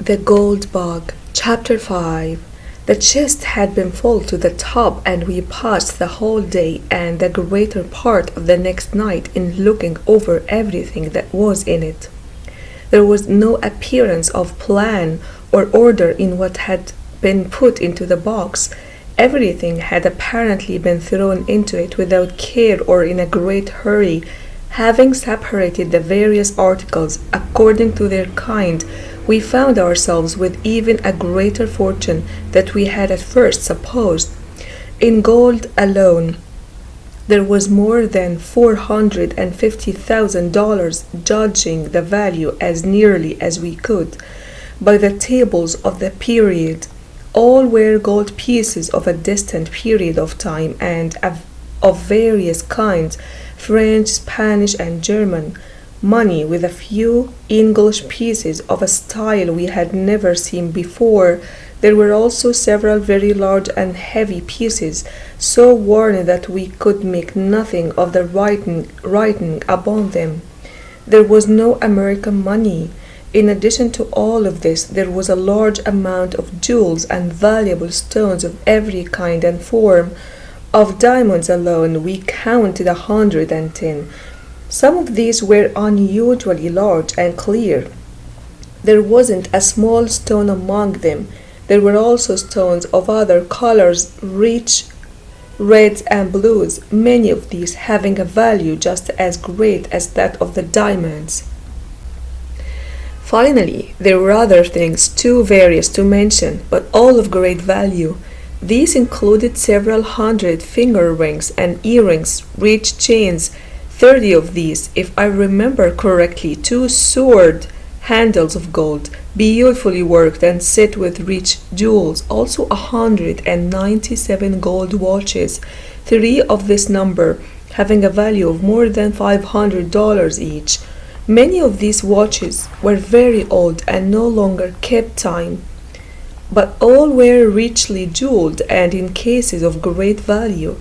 The Gold Bug, Chapter 5. The chest had been full to the top, and we passed the whole day and the greater part of the next night in looking over everything that was in it. There was no appearance of plan or order in what had been put into the box. Everything had apparently been thrown into it without care or in a great hurry. Having separated the various articles according to their kind, we found ourselves with even a greater fortune than we had at first supposed. In gold alone, there was more than $450,000, judging the value as nearly as we could by the tables of the period. All were gold pieces of a distant period of time and of various kinds, French, Spanish, and German. Money, with a few English pieces of a style we had never seen before. There were also several very large and heavy pieces, so worn that we could make nothing of the writing upon them. There was no American money. In addition to all of this, there was a large amount of jewels and valuable stones of every kind and form. Of diamonds alone, we counted 110. Some of these were unusually large and clear. There wasn't a small stone among them. There were also stones of other colors, rich reds and blues, many of these having a value just as great as that of the diamonds. Finally, there were other things too various to mention, but all of great value. These included several hundred finger rings and earrings, rich chains, 30 of these, if I remember correctly, 2 sword handles of gold, beautifully worked and set with rich jewels, also 197 gold watches, 3 of this number having a value of more than $500 each. Many of these watches were very old and no longer kept time, but all were richly jeweled and in cases of great value.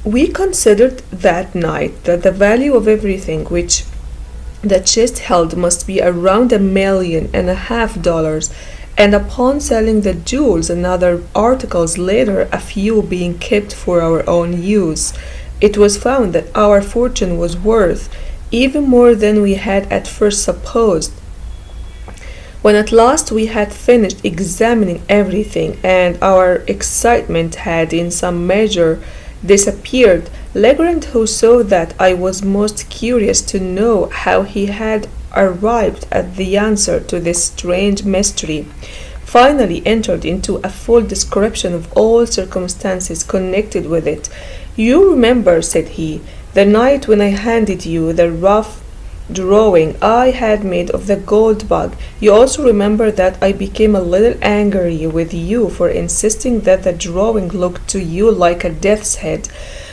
We considered that night that the value of everything which the chest held must be around $1.5 million, and upon selling the jewels and other articles later, a few being kept for our own use, it was found that our fortune was worth even more than we had at first supposed. When at last we had finished examining everything and our excitement had in some measure disappeared, Legrand, who saw that I was most curious to know how he had arrived at the answer to this strange mystery, finally entered into a full description of all circumstances connected with it. "You remember," said he, "the night when I handed you the rough drawing I had made of the gold bug. You also remember that I became a little angry with you for insisting that the drawing looked to you like a death's head.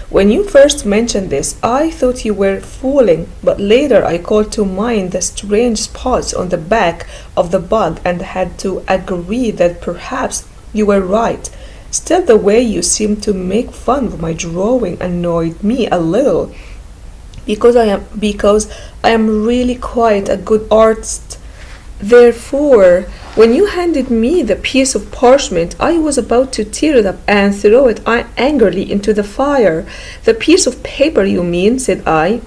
When you first mentioned this, I thought you were fooling, but later I called to mind the strange spots on the back of the bug and had to agree that perhaps you were right. Still, the way you seemed to make fun of my drawing annoyed me a little, because I am really quite a good artist. Therefore, when you handed me the piece of parchment, I was about to tear it up and throw it angrily into the fire." "The piece of paper, you mean?" said I.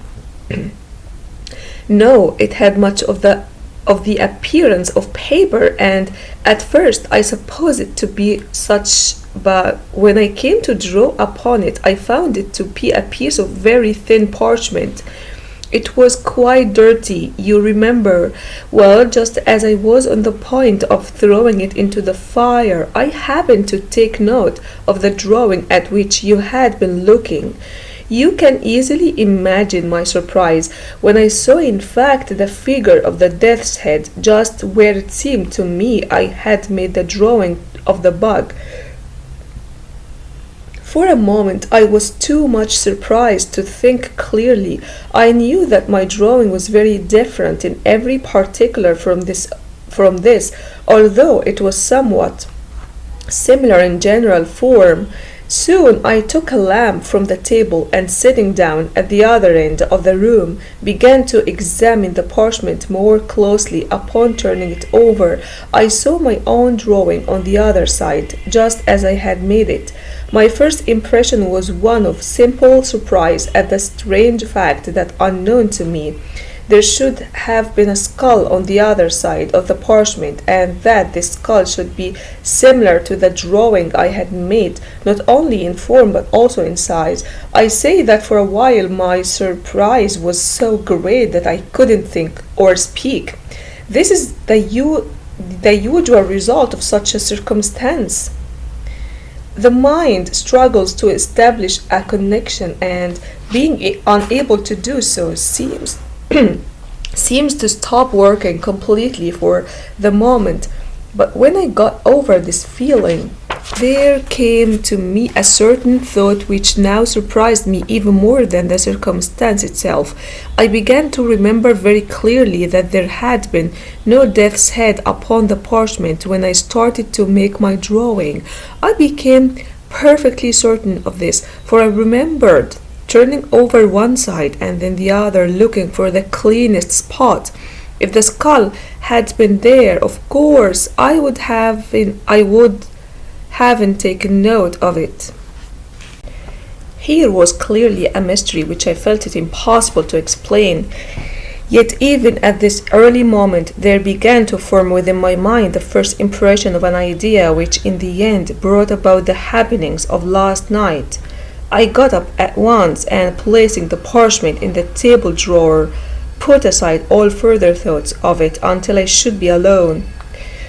"No, it had much of the appearance of paper, and at first I supposed it to be such, but when I came to draw upon it, I found it to be a piece of very thin parchment. It was quite dirty, you remember. Well, just as I was on the point of throwing it into the fire, I happened to take note of the drawing at which you had been looking. You can easily imagine my surprise when I saw in fact the figure of the death's head just where it seemed to me I had made the drawing of the bug. For a moment I was too much surprised to think clearly. I knew that my drawing was very different in every particular from this, although it was somewhat similar in general form. Soon I took a lamp from the table and sitting down at the other end of the room began to examine the parchment more closely. Upon turning it over, I saw my own drawing on the other side, just as I had made it. My first impression was one of simple surprise at the strange fact that, unknown to me, there should have been a skull on the other side of the parchment, and that this skull should be similar to the drawing I had made, not only in form but also in size. I say that for a while my surprise was so great that I couldn't think or speak. This is the usual result of such a circumstance. The mind struggles to establish a connection, and being unable to do so seems to stop working completely for the moment. But when I got over this feeling, there came to me a certain thought which now surprised me even more than the circumstance itself. I began to remember very clearly that there had been no death's head upon the parchment when I started to make my drawing. I became perfectly certain of this, for I remembered turning over one side and then the other, looking for the cleanest spot. If the skull had been there, of course I would haven't taken note of it. Here was clearly a mystery which I felt it impossible to explain. Yet even at this early moment there began to form within my mind the first impression of an idea which in the end brought about the happenings of last night. I got up at once and, placing the parchment in the table drawer, put aside all further thoughts of it until I should be alone.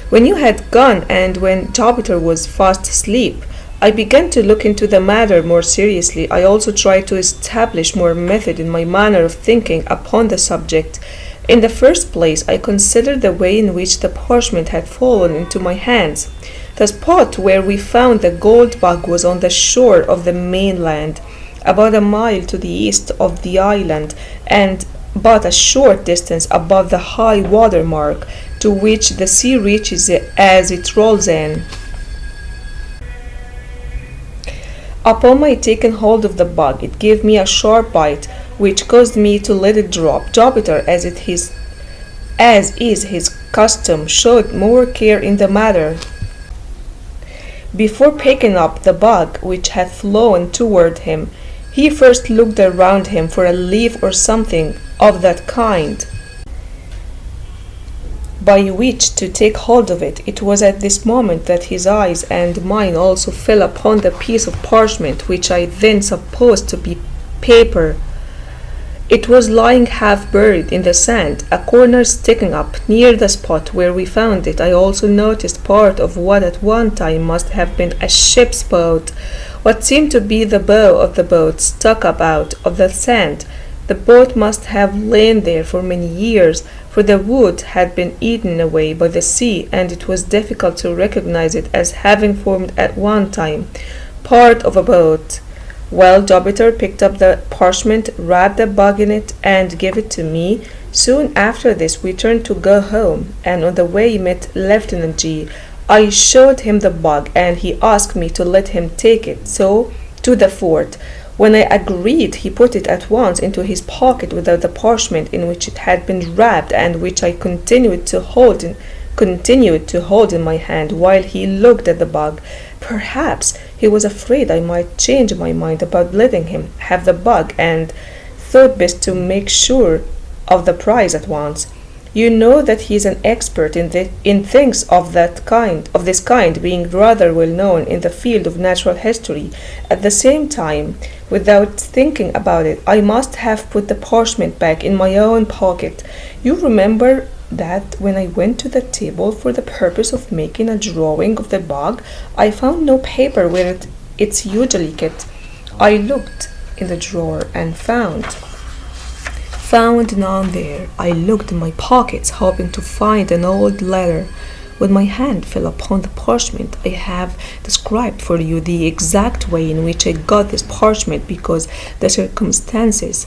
When you had gone and when Jupiter was fast asleep, I began to look into the matter more seriously. I also tried to establish more method in my manner of thinking upon the subject. In the first place, I considered the way in which the parchment had fallen into my hands. The spot where we found the gold bug was on the shore of the mainland, about a mile to the east of the island, and but a short distance above the high water mark to which the sea reaches as it rolls in. Upon my taking hold of the bug, it gave me a sharp bite, which caused me to let it drop. Jupiter, as is his custom, showed more care in the matter. Before picking up the bug which had flown toward him, he first looked around him for a leaf or something of that kind by which to take hold of it. It was at this moment that his eyes and mine also fell upon the piece of parchment which I then supposed to be paper. It was lying half buried in the sand, a corner sticking up near the spot where we found it. I also noticed part of what at one time must have been a ship's boat. What seemed to be the bow of the boat stuck up out of the sand. The boat must have lain there for many years, for the wood had been eaten away by the sea, and it was difficult to recognize it as having formed at one time part of a boat. Well, Jupiter picked up the parchment, wrapped the bug in it, and gave it to me. Soon after this we turned to go home, and on the way met Lieutenant G. I showed him the bug, and he asked me to let him take it to the fort. When I agreed, he put it at once into his pocket without the parchment in which it had been wrapped, and which I continued to hold in my hand while he looked at the bug. Perhaps he was afraid I might change my mind about letting him have the bug, and thought best to make sure of the prize at once. You know that he is an expert in things of this kind, being rather well known in the field of natural history. At the same time, without thinking about it, I must have put the parchment back in my own pocket. You remember that when I went to the table for the purpose of making a drawing of the bug, I found no paper where it's usually kept. I looked in the drawer and found none there. I looked in my pockets, hoping to find an old letter. When my hand fell upon the parchment, I have described for you the exact way in which I got this parchment, because the circumstances,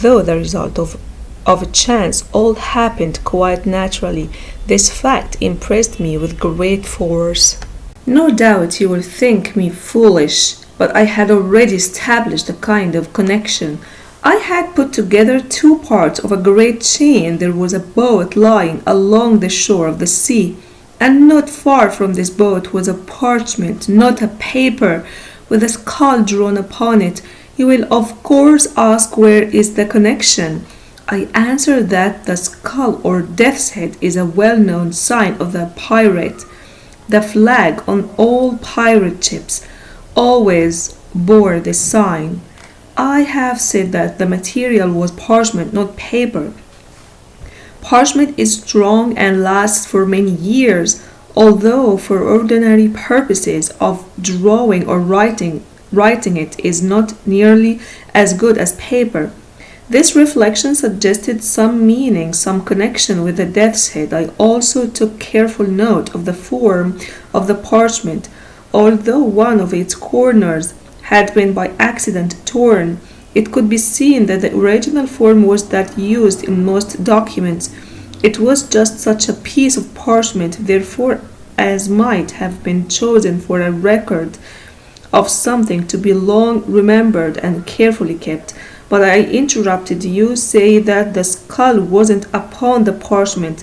though the result of a chance, all happened quite naturally. This fact impressed me with great force. No doubt you will think me foolish but I had already established a kind of connection. I had put together two parts of a great chain. There was a boat lying along the shore of the sea, and not far from this boat was a parchment, not a paper, with a skull drawn upon it. You will of course ask, where is the connection? I answer that the skull or death's head is a well-known sign of the pirate. The flag on all pirate ships always bore this sign. I have said that the material was parchment, not paper. Parchment is strong and lasts for many years, although for ordinary purposes of drawing or writing it is not nearly as good as paper. This reflection suggested some meaning, some connection with the death's head. I also took careful note of the form of the parchment. Although one of its corners had been by accident torn, it could be seen that the original form was that used in most documents. It was just such a piece of parchment, therefore, as might have been chosen for a record of something to be long remembered and carefully kept. But I interrupted. You say that the skull wasn't upon the parchment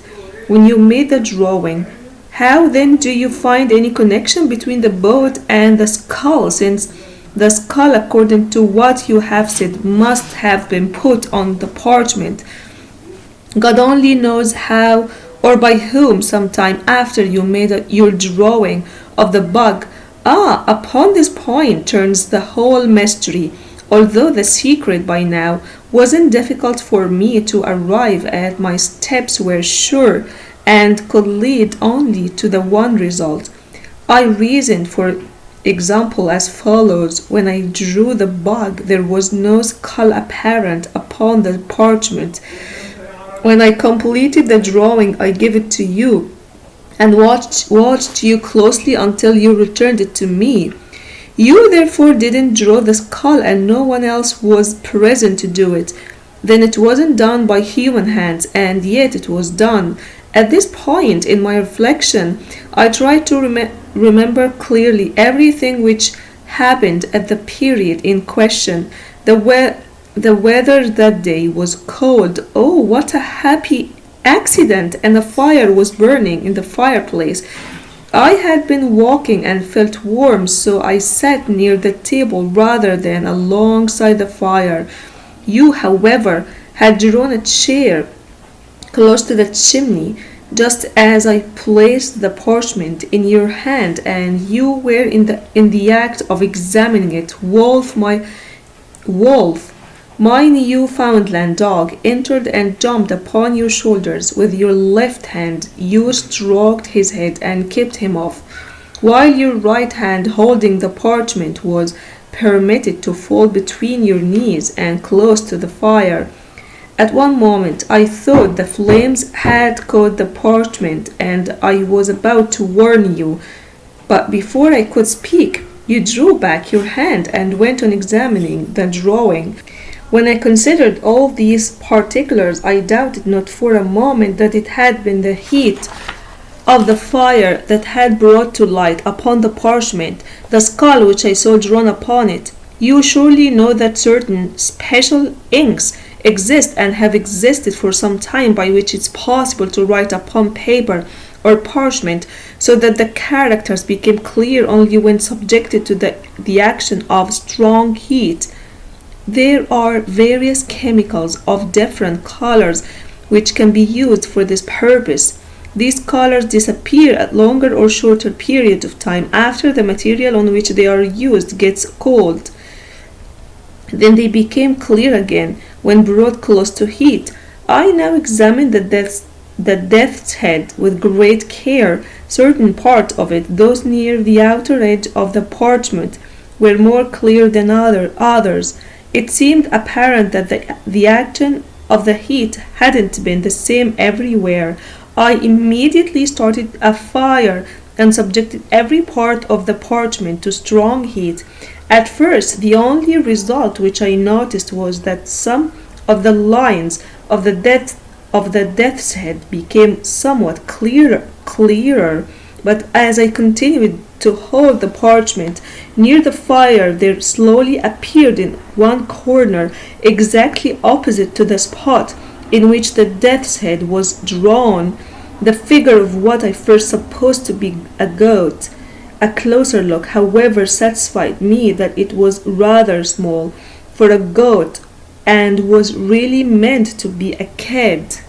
when you made the drawing. How then do you find any connection between the boat and the skull, since the skull, according to what you have said, must have been put on the parchment? God only knows how or by whom some time after you made your drawing of the bug. Upon this point turns the whole mystery. Although the secret by now wasn't difficult for me to arrive at, my steps were sure and could lead only to the one result. I reasoned, for example, as follows. When I drew the bug, there was no skull apparent upon the parchment. When I completed the drawing, I gave it to you and watched you closely until you returned it to me. You therefore didn't draw the skull, and no one else was present to do it. Then it wasn't done by human hands, and yet it was done. At this point in my reflection, I tried to remember clearly everything which happened at the period in question. The weather that day was cold. Oh, what a happy accident! And a fire was burning in the fireplace. I had been walking and felt warm, so I sat near the table rather than alongside the fire. You, however, had drawn a chair close to the chimney, just as I placed the parchment in your hand, and you were in the act of examining it. Wolf, my Newfoundland dog, entered and jumped upon your shoulders. With your left hand you stroked his head and kept him off, while your right hand, holding the parchment, was permitted to fall between your knees and close to the fire. At one moment I thought the flames had caught the parchment, and I was about to warn you, but before I could speak, you drew back your hand and went on examining the drawing. When I considered all these particulars, I doubted not for a moment that it had been the heat of the fire that had brought to light upon the parchment the skull which I saw drawn upon it. You surely know that certain special inks exist and have existed for some time, by which it's possible to write upon paper or parchment so that the characters became clear only when subjected to the action of strong heat. There are various chemicals of different colors which can be used for this purpose. These colors disappear at longer or shorter periods of time after the material on which they are used gets cold. Then they became clear again when brought close to heat. I now examined the death's head with great care. Certain parts of it, those near the outer edge of the parchment, were more clear than others. It seemed apparent that the action of the heat hadn't been the same everywhere. I immediately started a fire and subjected every part of the parchment to strong heat. At first, the only result which I noticed was that some of the lines of the death's head became somewhat clearer, But as I continued to hold the parchment near the fire, there slowly appeared in one corner, exactly opposite to the spot in which the death's head was drawn, the figure of what I first supposed to be a goat. A closer look, however, satisfied me that it was rather small for a goat and was really meant to be a kid.